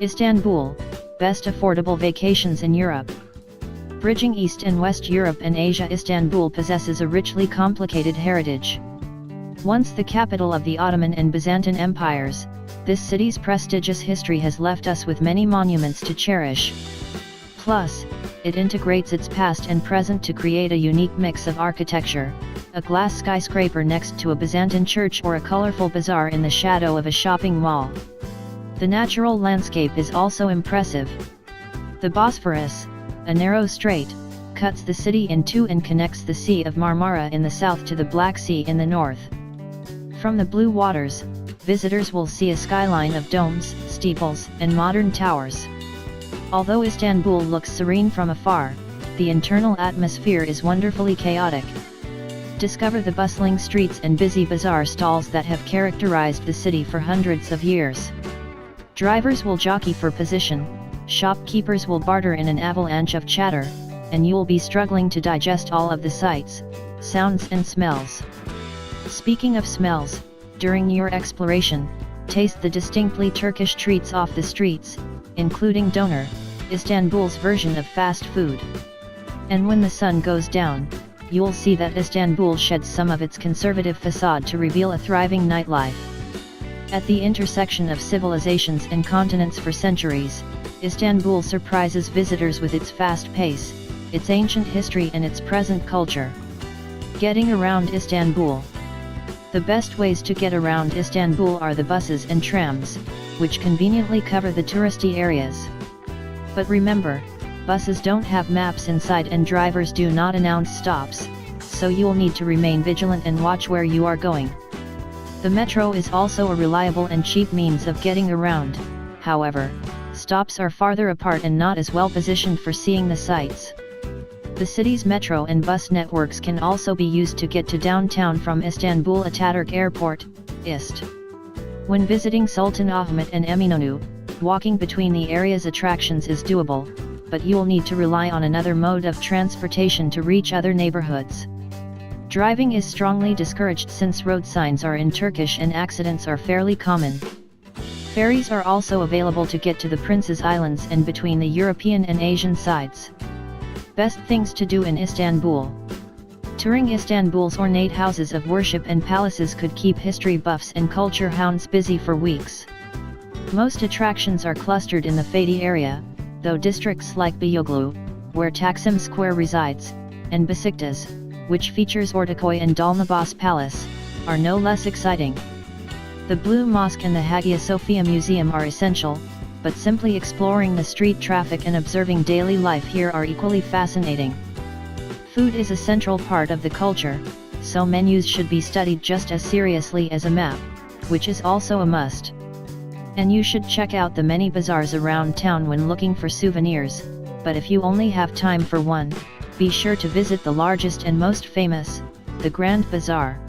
Istanbul, best affordable vacations in Europe. Bridging East and West Europe and Asia, Istanbul possesses a richly complicated heritage. Once the capital of the Ottoman and Byzantine empires, this city's prestigious history has left us with many monuments to cherish. Plus, it integrates its past and present to create a unique mix of architecture, a glass skyscraper next to a Byzantine church or a colorful bazaar in the shadow of a shopping mall. The natural landscape is also impressive. The Bosphorus, a narrow strait, cuts the city in two and connects the Sea of Marmara in the south to the Black Sea in the north. From the blue waters, visitors will see a skyline of domes, steeples, and modern towers. Although Istanbul looks serene from afar, the internal atmosphere is wonderfully chaotic. Discover the bustling streets and busy bazaar stalls that have characterized the city for hundreds of years. Drivers will jockey for position, shopkeepers will barter in an avalanche of chatter, and you'll be struggling to digest all of the sights, sounds and smells. Speaking of smells, during your exploration, taste the distinctly Turkish treats off the streets, including doner, Istanbul's version of fast food. And when the sun goes down, you'll see that Istanbul sheds some of its conservative facade to reveal a thriving nightlife. At the intersection of civilizations and continents for centuries, Istanbul surprises visitors with its fast pace, its ancient history and its present culture. Getting around Istanbul. The best ways to get around Istanbul are the buses and trams, which conveniently cover the touristy areas. But remember, buses don't have maps inside and drivers do not announce stops, so you'll need to remain vigilant and watch where you are going. The metro is also a reliable and cheap means of getting around, however, stops are farther apart and not as well positioned for seeing the sights. The city's metro and bus networks can also be used to get to downtown from Istanbul Ataturk Airport, IST. When visiting Sultan Ahmet and Eminönü, walking between the area's attractions is doable, but you'll need to rely on another mode of transportation to reach other neighborhoods. Driving is strongly discouraged since road signs are in Turkish and accidents are fairly common. Ferries are also available to get to the Prince's Islands and between the European and Asian sides. Best things to do in Istanbul. Touring Istanbul's ornate houses of worship and palaces could keep history buffs and culture hounds busy for weeks. Most attractions are clustered in the Fatih area, though districts like Beyoğlu, where Taksim Square resides, and Besiktas, which features Ortaköy and Dolmabahce Palace, are no less exciting. The Blue Mosque and the Hagia Sophia Museum are essential, but simply exploring the street traffic and observing daily life here are equally fascinating. Food is a central part of the culture, so menus should be studied just as seriously as a map, which is also a must. And you should check out the many bazaars around town when looking for souvenirs, but if you only have time for one, be sure to visit the largest and most famous, the Grand Bazaar.